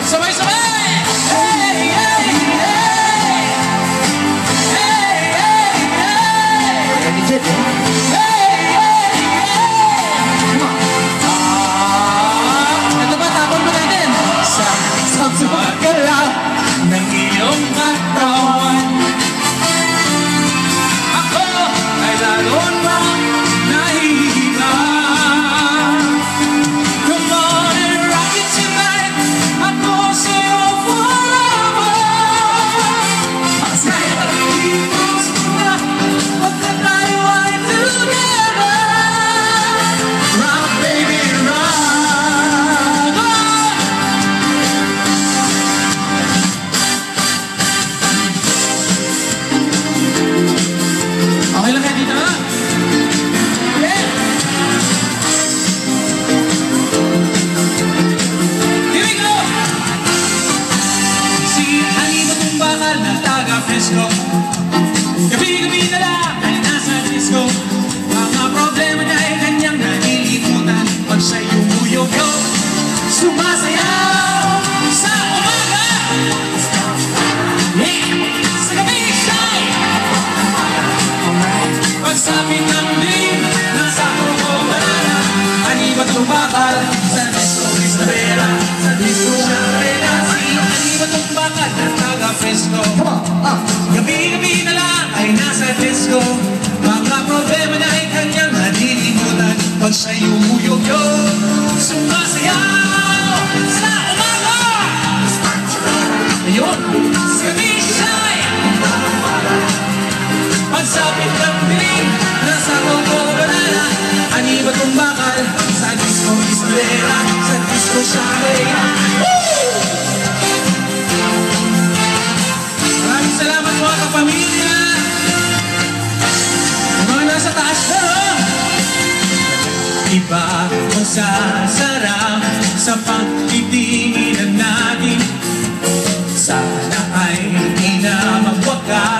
Let's sabay-sabay! Hey, hey, hey! Hey, hey, hey! Ready, set, eh? Hey, hey, hey! Come on! Ito ba, tapon mo natin? Sa magalaw ng iyong katawan, ako ay lalo'n bang nahihiga. Come on and rock it tonight, ako sa'yo forever. Sa'yo ipos mo na, pagka tayo ay together. Rock baby rock. Okay lang yan dito na. Yeah. Here we go! Si Halima kong bakal na taga-Fresco, gabi-gabi na lang ay nasa disco. Mga problema niya ay kanyang nalilimutan pag siya'y umuyo-yo, sumasayaw sa umaga. Yeah! Sa gabi siya'y pagsapit ng dilim, nasa koko banana. Halima kong bakal sa disco Isabela, sa disco Isabela. Si Halima kong bakal na taga-Fresco, gabi-gabi na lang ay nasa disco. Mga problema na ay kanyang nalilimutan pag siya'y umuyo-yo, sumasayaw sa umaga. Ayun, sa gabi siya'y pagsapit ng dilim, nasa koko banana. Halima kong bakal sa disco Isabela, sa disco Isabela. Maraming salamat mga kapamilya, mga nasa taas na. Iba masasarap sa pagtitinginan natin, sana ay di na magwakas.